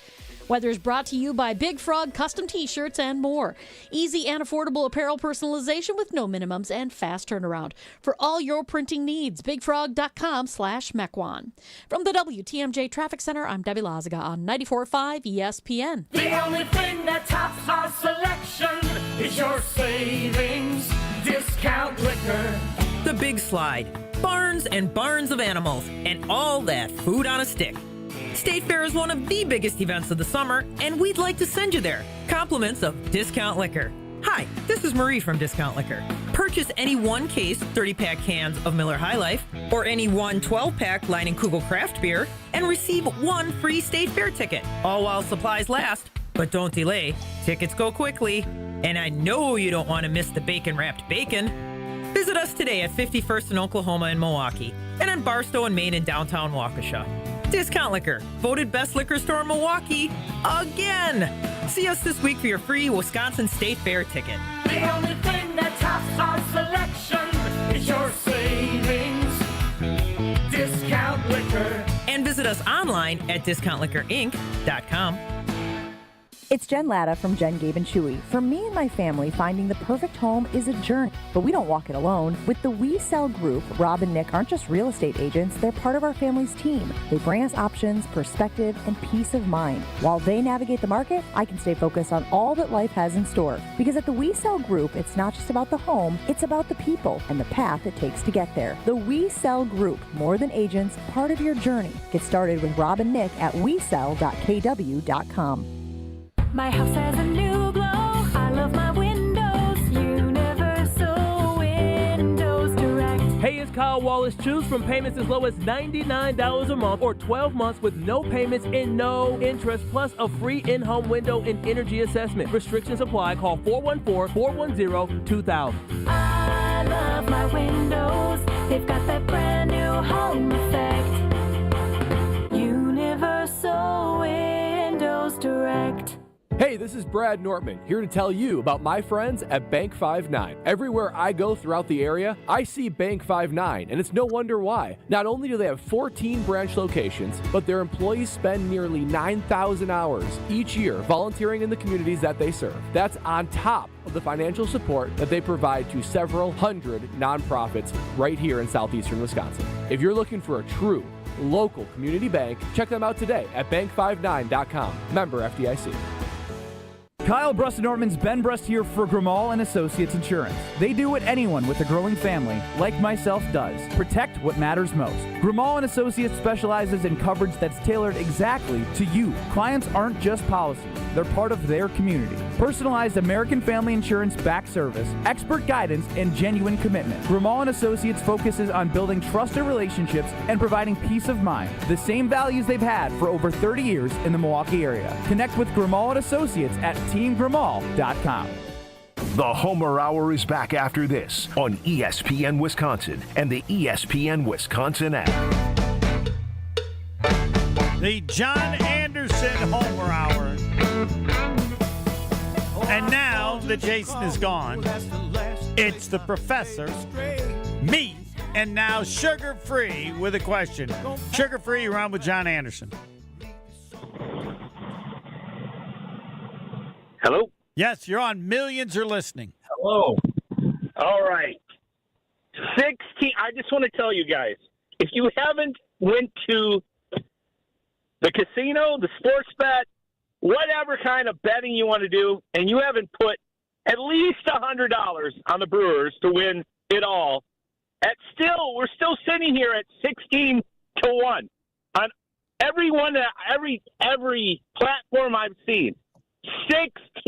Weather is brought to you by Big Frog Custom T-shirts and more. Easy and affordable apparel personalization with no minimums and fast turnaround. For all your printing needs, bigfrog.com/Mequon. From the WTMJ Traffic Center, I'm Debbie Lazaga on 94.5 ESPN. The only thing that tops our selection is your savings discount liquor. The Big Slide, barns and barns of animals, and all that food on a stick. State Fair is one of the biggest events of the summer, and we'd like to send you there. Compliments of Discount Liquor. Hi, this is Marie from Discount Liquor. Purchase any 1-case 30-pack cans of Miller High Life or any 1 12-pack Leinenkugel craft beer and receive 1 free State Fair ticket, all while supplies last. But don't delay. Tickets go quickly. And I know you don't want to miss the bacon-wrapped bacon. Visit us today at 51st and Oklahoma in Milwaukee and on Barstow and Main in downtown Waukesha. Discount Liquor, voted best liquor store in Milwaukee again. See us this week for your free Wisconsin State Fair ticket. The only thing that tops our selection is your savings discount liquor. And visit us online at discountliquorinc.com. It's Jen Latta from Jen, Gabe, and Chewy. For me and my family, finding the perfect home is a journey, but we don't walk it alone. With the We Sell Group, Rob and Nick aren't just real estate agents, they're part of our family's team. They bring us options, perspective, and peace of mind. While they navigate the market, I can stay focused on all that life has in store. Because at the We Sell Group, it's not just about the home, it's about the people and the path it takes to get there. The We Sell Group, more than agents, part of your journey. Get started with Rob and Nick at wesell.kw.com. My house has a new glow. I love my windows. Universal Windows Direct. Hey, it's Kyle Wallace. Choose from payments as low as $99 a month or 12 months with no payments and no interest, plus a free in-home window and energy assessment. Restrictions apply. Call 414-410-2000. I love my windows. They've got that brand new home effect. Universal Windows Direct. Hey, this is Brad Nortman, here to tell you about my friends at Bank 5-9. Everywhere I go throughout the area, I see Bank 5-9, and it's no wonder why. Not only do they have 14 branch locations, but their employees spend nearly 9,000 hours each year volunteering in the communities that they serve. That's on top of the financial support that they provide to several hundred nonprofits right here in southeastern Wisconsin. If you're looking for a true local community bank, check them out today at bank59.com. Member FDIC. Kyle Brust-Nortman's Ben Brust here for Grimal & Associates Insurance. They do what anyone with a growing family, like myself, does. Protect what matters most. Grimal & Associates specializes in coverage that's tailored exactly to you. Clients aren't just policies. They're part of their community. Personalized American Family Insurance back service, expert guidance, and genuine commitment. Grimal & Associates focuses on building trusted relationships and providing peace of mind. The same values they've had for over 30 years in the Milwaukee area. Connect with Grimal & Associates at teamgrimal.com. The Homer Hour is back after this on ESPN Wisconsin and the ESPN Wisconsin app. The John Anderson Homer Hour. And now that Jason is gone, it's the professor, me, and now Sugar Free with a question. Sugar Free, you're on with John Anderson. Hello? Yes, you're on. Millions are listening. Hello. All right. 16. I just want to tell you guys, if you haven't went to the casino, the sports bet, whatever kind of betting you want to do, and you haven't put at least $100 on the Brewers to win it all, we're still sitting here at 16-1 on every platform I've seen.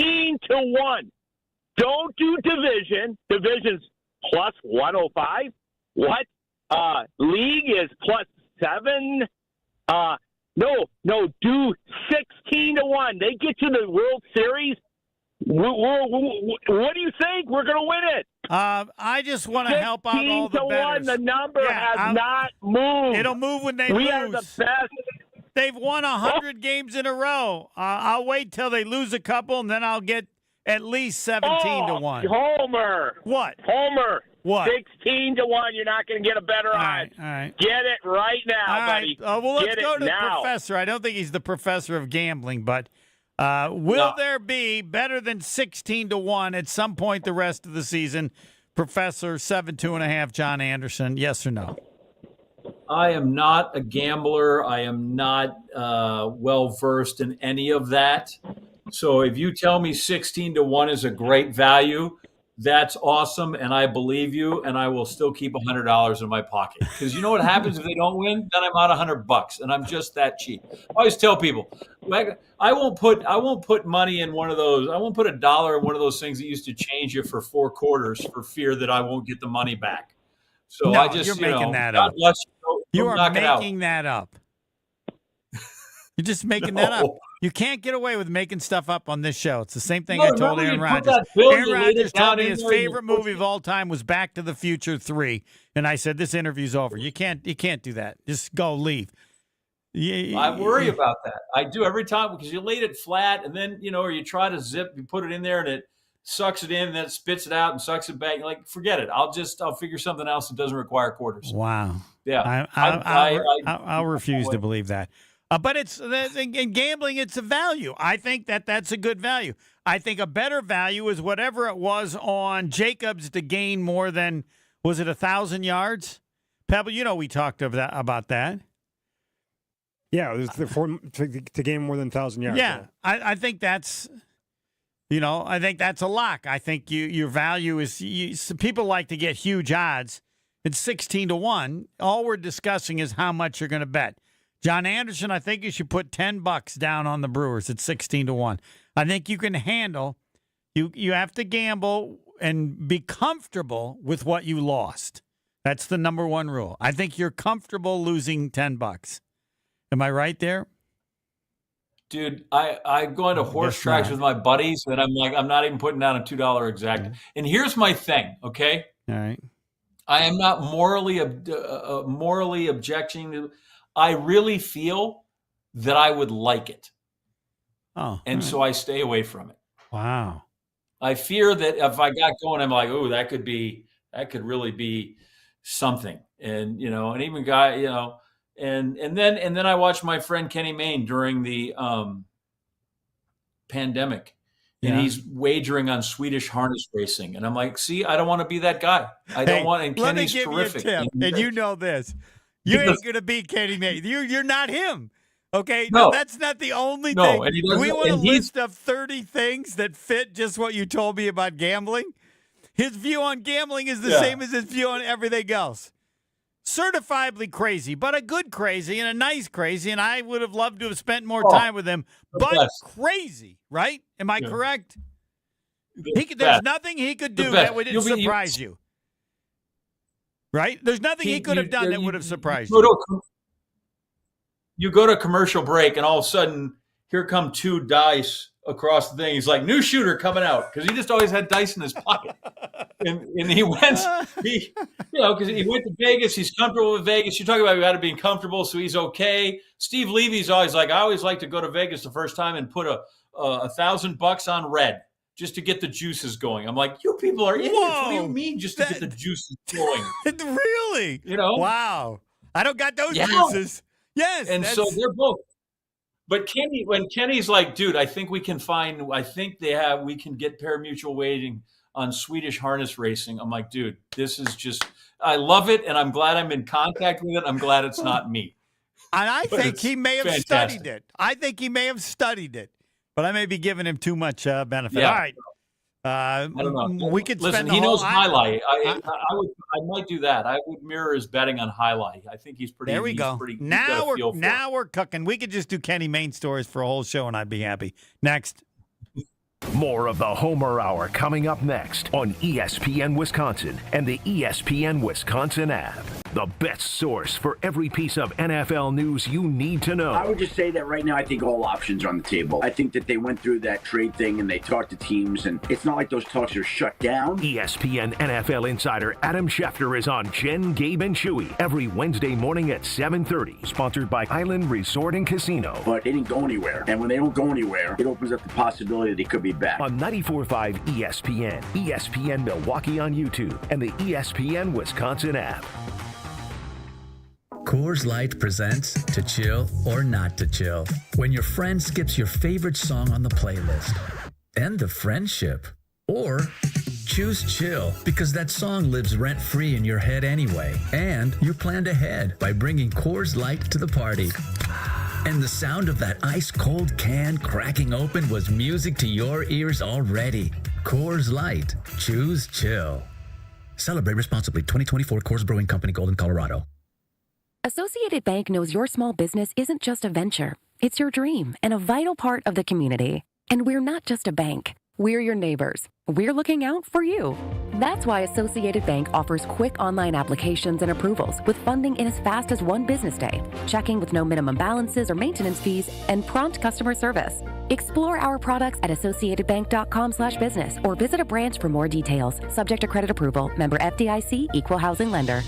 16-1. Don't do division. Division's plus 105. What? League is plus 7. No. Do 16-1. They get to the World Series. What do you think? We're going to win it. I just want to help out all the bettors. 16-1. The number has not moved. It'll move when they lose. We are the best. They've won 100 games in a row. I'll wait till they lose a couple, and then I'll get at least 17-1. Homer. What? Homer. What? 16-1. You're not going to get a better odds. All right. Get it right now, all right. buddy. Well, let's get go it to now. the professor. I don't think he's the professor of gambling, but Will there be better than 16-1 at some point the rest of the season? Professor 7.5 John Anderson, yes or no? I am not a gambler. I am not well-versed in any of that. So if you tell me 16-1 is a great value, that's awesome, and I believe you, and I will still keep $100 in my pocket. Because you know what happens if they don't win? Then I'm out $100, and I'm just that cheap. I always tell people, I won't put money in one of those. I won't put $1 in one of those things that used to change you for 4 quarters for fear that I won't get the money back. So No, I just, you're making that God up. bless you. You are knock it out. making that up. You're just making that up. You can't get away with making stuff up on this show. It's the same thing I told Aaron Rodgers. Aaron Rodgers told me his favorite movie of all time was Back to the Future 3, and I said, this interview's over. You can't do that. Just go, leave. I worry about that. I do every time because you laid it flat, and then or you try to zip, you put it in there, and it sucks it in, and then it spits it out and sucks it back. You're like, forget it. I'll figure something else that doesn't require quarters. Wow. Yeah, I'll refuse to believe that. But in gambling, it's a value. I think that's a good value. I think a better value is whatever it was on Jacobs to gain more than, was it 1,000 yards? Pebble, we talked about that. Yeah, it was to gain more than 1,000 yards. Yeah, I think that's, I think that's a lock. I think your value is, people like to get huge odds. It's 16-1. All we're discussing is how much you're going to bet. John Anderson, I think you should put $10 down on the Brewers at 16-1. I think you can handle. You have to gamble and be comfortable with what you lost. That's the number one rule. I think you're comfortable losing $10. Am I right there? Dude, I go into horse tracks with my buddies, and I'm like, I'm not even putting down a $2 exact. Mm-hmm. And here's my thing, okay? All right. I am not morally objecting. I really feel that I would like it. Oh. And so I stay away from it. Wow. I fear that if I got going, I'm like, oh, that could really be something. And, and even and then I watched my friend Kenny Mayne during the pandemic. And he's wagering on Swedish harness racing. And I'm like, see, I don't want to be that guy. I don't want, and Kenny's terrific. You a tip, and you know this. You ain't going to beat Kenny Mayne. You're not him. Okay? No, that's not the only thing. And we want a list of 30 things that fit just what you told me about gambling. His view on gambling is the same as his view on everything else. Certifiably crazy, but a good crazy and a nice crazy, and I would have loved to have spent more time with him, but crazy, right? Am I correct? There's nothing he could do that would surprise you. Right? There's nothing he could have done that would have surprised you. You go to commercial break, and all of a sudden, here come 2 dice across the thing. He's like, new shooter coming out, because he just always had dice in his pocket. And he went, because he went to Vegas. He's comfortable with Vegas. You talk about you got to be comfortable, so he's okay. Steve Levy's always like, I always like to go to Vegas the first time and put $1,000 on red, just to get the juices going. I'm like, you people are idiots. What do you mean just to get the juices going? Really? Wow. I don't got those juices. Yes. And so they're both. But when Kenny's like, dude, I think we can get pari-mutuel wagering on Swedish harness racing. I'm like, dude, this is just, I love it. And I'm glad I'm in contact with it. I'm glad it's not me. And I think he may have studied it. But I may be giving him too much benefit. Yeah. All right. I don't know. We could listen. He knows highlight. I might do that. I would mirror his betting on highlight. I think he's pretty. There we go. Now we're cooking. We could just do Kenny Mayne stories for a whole show, and I'd be happy. Next. More of the Homer Hour coming up next on ESPN Wisconsin and the ESPN Wisconsin app. The best source for every piece of NFL news you need to know. I would just say that right now I think all options are on the table. I think that they went through that trade thing and they talked to teams, and it's not like those talks are shut down. ESPN NFL insider Adam Schefter is on Jen, Gabe, and Chewy every Wednesday morning at 7:30. Sponsored by Island Resort and Casino. But they didn't go anywhere. And when they don't go anywhere, it opens up the possibility that they could be back. On 94.5 ESPN, ESPN Milwaukee on YouTube, and the ESPN Wisconsin app. Coors Light presents To Chill or Not to Chill. When your friend skips your favorite song on the playlist. End the friendship. Or choose chill because that song lives rent-free in your head anyway. And you planned ahead by bringing Coors Light to the party. And the sound of that ice-cold can cracking open was music to your ears already. Coors Light. Choose chill. Celebrate responsibly. 2024 Coors Brewing Company, Golden, Colorado. Associated Bank knows your small business isn't just a venture. It's your dream and a vital part of the community. And we're not just a bank. We're your neighbors. We're looking out for you. That's why Associated Bank offers quick online applications and approvals with funding in as fast as one business day, checking with no minimum balances or maintenance fees, and prompt customer service. Explore our products at associatedbank.com/business or visit a branch for more details. Subject to credit approval. Member FDIC, Equal Housing Lender.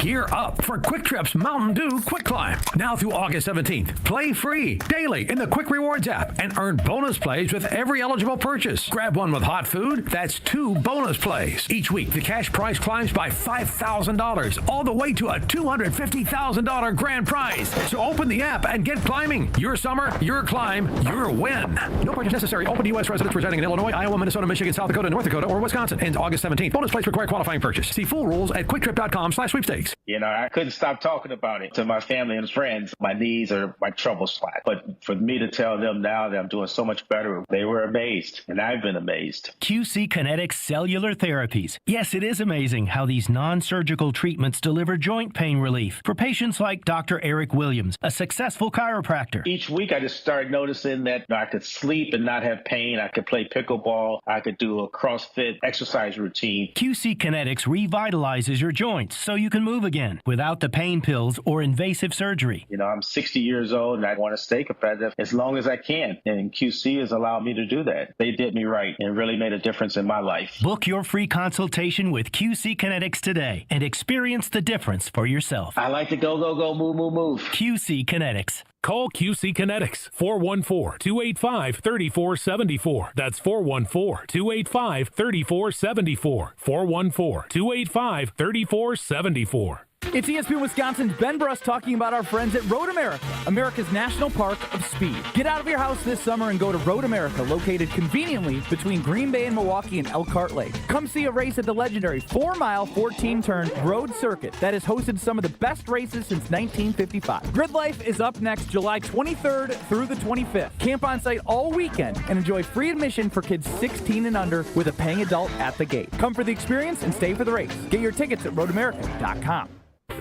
Gear up for Quick Trip's Mountain Dew Quick Climb. Now through August 17th. Play free daily in the Quick Rewards app and earn bonus plays with every eligible purchase. Grab one with hot food. That's 2 bonus plays. Each week, the cash prize climbs by $5,000, all the way to a $250,000 grand prize. So open the app and get climbing. Your summer, your climb, your win. No purchase necessary. Open to U.S. residents residing in Illinois, Iowa, Minnesota, Michigan, South Dakota, North Dakota, or Wisconsin. Ends August 17th. Bonus plays require qualifying purchase. See full rules at quicktrip.com/sweepstakes. You know, I couldn't stop talking about it to my family and friends. My knees are my trouble spot. But for me to tell them now that I'm doing so much better, they were amazed, and I've been amazed. QC Kinetics Cellular Therapies. Yes, it is amazing how these non-surgical treatments deliver joint pain relief for patients like Dr. Eric Williams, a successful chiropractor. Each week, I just started noticing that I could sleep and not have pain. I could play pickleball. I could do a CrossFit exercise routine. QC Kinetics revitalizes your joints so you can move again without the pain pills or invasive surgery. You know, I'm 60 years old and I want to stay competitive as long as I can. And QC has allowed me to do that. They did me right and really made a difference in my life. Book your free consultation with QC Kinetics today and experience the difference for yourself. I like to go, move, move, move. QC Kinetics. Call QC Kinetics, 414-285-3474. That's 414-285-3474. 414-285-3474. It's ESPN Wisconsin's Ben Bruss talking about our friends at Road America, America's national park of speed. Get out of your house this summer and go to Road America, located conveniently between Green Bay and Milwaukee and Elkhart Lake. Come see a race at the legendary 4-mile, 14-turn road circuit that has hosted some of the best races since 1955. Grid Life is up next July 23rd through the 25th. Camp on site all weekend and enjoy free admission for kids 16 and under with a paying adult at the gate. Come for the experience and stay for the race. Get your tickets at roadamerica.com.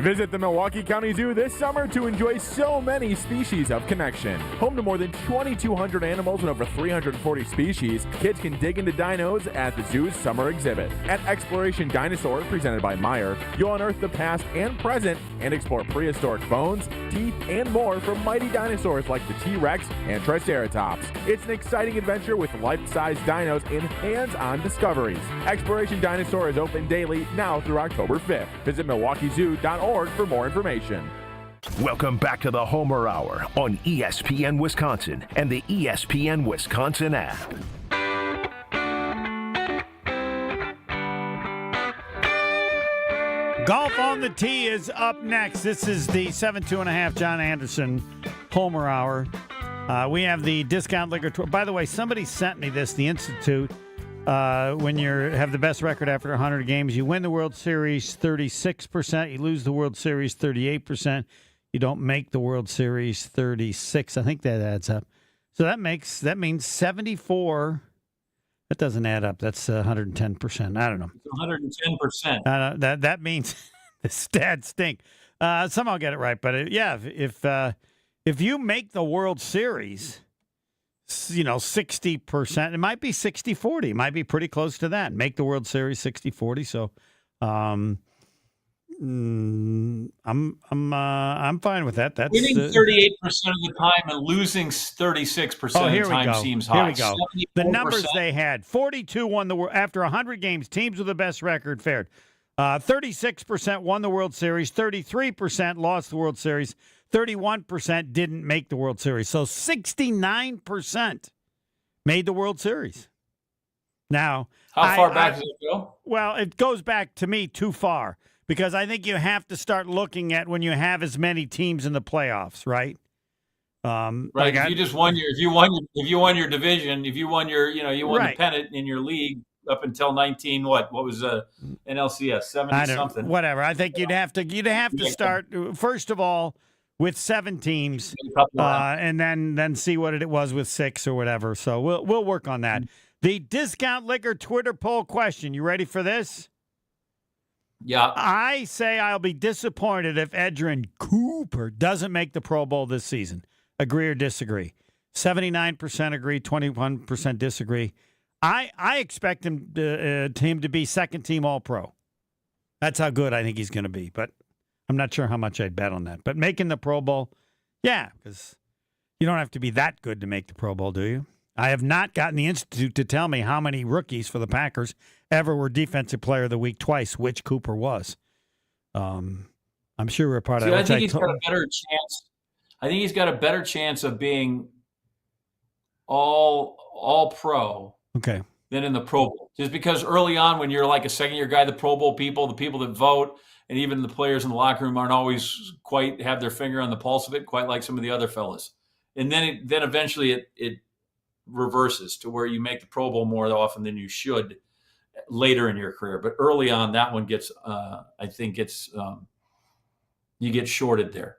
Visit the Milwaukee County Zoo this summer to enjoy so many species of connection. Home to more than 2,200 animals and over 340 species, kids can dig into dinos at the zoo's summer exhibit. At Exploration Dinosaur, presented by Meyer, you'll unearth the past and present and explore prehistoric bones, teeth, and more from mighty dinosaurs like the T-Rex and Triceratops. It's an exciting adventure with life-size dinos and hands-on discoveries. Exploration Dinosaur is open daily now through October 5th. Visit MilwaukeeZoo.org for more information. Welcome back to the Homer Hour on ESPN Wisconsin and the ESPN Wisconsin app. Golf on the Tee is up next. This is the 7-2.5 John Anderson Homer Hour. We have the discount liquor tour. By the way, somebody sent me this, the Institute. When you have the best record after 100 games, you win the World Series 36%, you lose the World Series 38%, you don't make the World Series 36%. I think that adds up. So that means 74. That doesn't add up. That's 110%. I don't know. It's 110%. That means the stats stink. Some I'll get it right, but if you make the World Series, 60%. It might be 60-40. It might be pretty close to that. Make the World Series 60-40. So, I'm fine with that. That's winning 38% of the time and losing 36% of the time seems high. Here we go. The numbers they had: 42 won the world after 100 games. Teams with the best record fared. 36% won the World Series. 33% lost the World Series. 31% didn't make the World Series. So 69% made the World Series. Now, how far back does it go? Well, it goes back to me too far because I think you have to start looking at when you have as many teams in the playoffs, right? Right. If you won your division, if you won your, you won the pennant in your league up until 19, what was NLCS 70 something? Whatever. I think you'd have to start first of all with 7 teams, and then see what it was with 6 or whatever. So we'll work on that. The Discount Liquor Twitter poll question. You ready for this? Yeah. I say I'll be disappointed if Edgerrin Cooper doesn't make the Pro Bowl this season. Agree or disagree? 79% agree, 21% disagree. I expect him to be second team All-Pro. That's how good I think he's going to be, but I'm not sure how much I'd bet on that. But making the Pro Bowl, yeah, because you don't have to be that good to make the Pro Bowl, do you? I have not gotten the Institute to tell me how many rookies for the Packers ever were Defensive Player of the Week twice, which Cooper was. I'm sure we're part of that. I think he's got a better chance. I think he's got a better chance of being all pro than in the Pro Bowl. Just because early on when you're like a second-year guy, the Pro Bowl people, the people that vote, and even the players in the locker room aren't always quite have their finger on the pulse of it, quite like some of the other fellas. And then eventually it reverses to where you make the Pro Bowl more often than you should later in your career. But early on, that one gets, I think you get shorted there.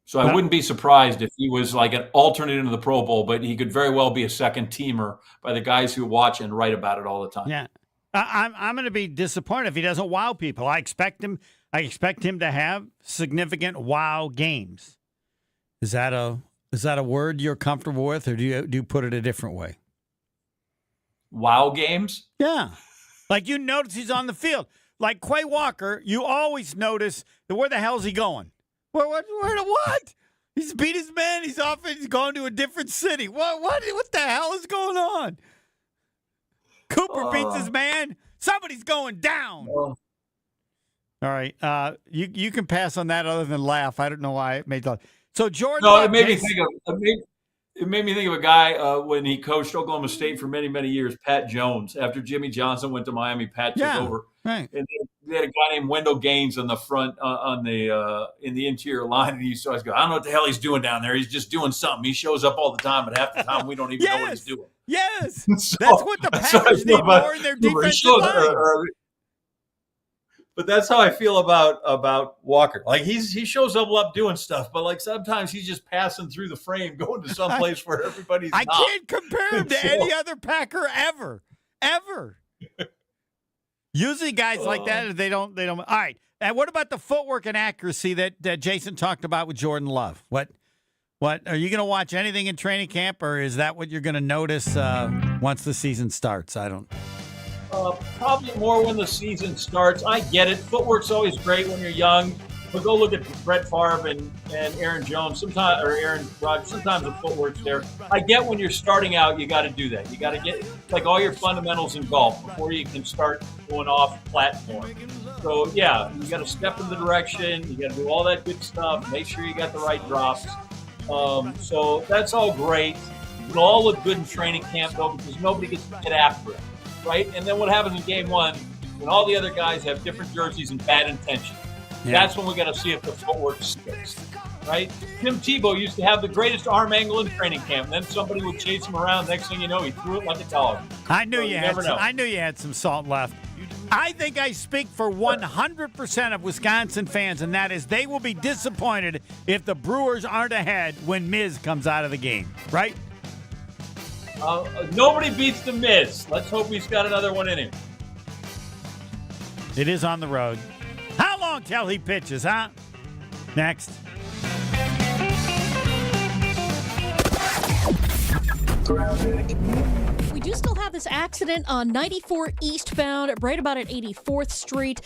So I wouldn't be surprised if he was like an alternate into the Pro Bowl, but he could very well be a second teamer by the guys who watch and write about it all the time. Yeah. I'm going to be disappointed if he doesn't wow people. I expect him to have significant wow games. Is that a word you're comfortable with, or do you put it a different way? Wow games? Yeah. Like you notice he's on the field. Like Quay Walker, you always notice where the hell's he going? What? He's beat his man. He's off. He's gone to a different city. What the hell is going on? Cooper beats his man. Somebody's going down. All right. You can pass on that other than laugh. I don't know why it made that. So Jordan. No, it made me think of a guy when he coached Oklahoma State for many, many years, Pat Jones. After Jimmy Johnson went to Miami, Pat took over. Right. And they had a guy named Wendell Gaines on the front in the interior line, and he used to always go, I don't know what the hell he's doing down there. He's just doing something. He shows up all the time, but half the time we don't even know what he's doing. Yes, so, that's what the Packers need more in their defensive line. But that's how I feel about Walker. Like he shows up doing stuff, but like sometimes he's just passing through the frame, going to some place where everybody's not. I can't compare him to any other Packer ever. Usually guys like that, they don't. All right. And what about the footwork and accuracy that Jason talked about with Jordan Love? What are you going to watch anything in training camp, or is that what you're going to notice once the season starts? I don't. Probably more when the season starts. I get it. Footwork's always great when you're young. But go look at Brett Favre and Aaron Jones, Aaron Rodgers. Sometimes the footwork's there. I get when you're starting out, you got to do that. You got to get like all your fundamentals in golf before you can start going off platform. So yeah, you got to step in the direction. You got to do all that good stuff. Make sure you got the right drops. So that's all great. It'll all look good in training camp though, because nobody gets to get after it, right? And then what happens in game one when all the other guys have different jerseys and bad intentions? Yeah. That's when we got to see if the footwork sticks, right? Tim Tebow used to have the greatest arm angle in training camp. And then somebody would chase him around. Next thing you know, he threw it like a dog. I knew you had some salt left. I think I speak for 100% of Wisconsin fans, and that is they will be disappointed if the Brewers aren't ahead when Miz comes out of the game, right? Nobody beats the Miz. Let's hope he's got another one in him. It is on the road. How long till he pitches, huh? Next. We do still have this accident on 94 eastbound, right about at 84th Street.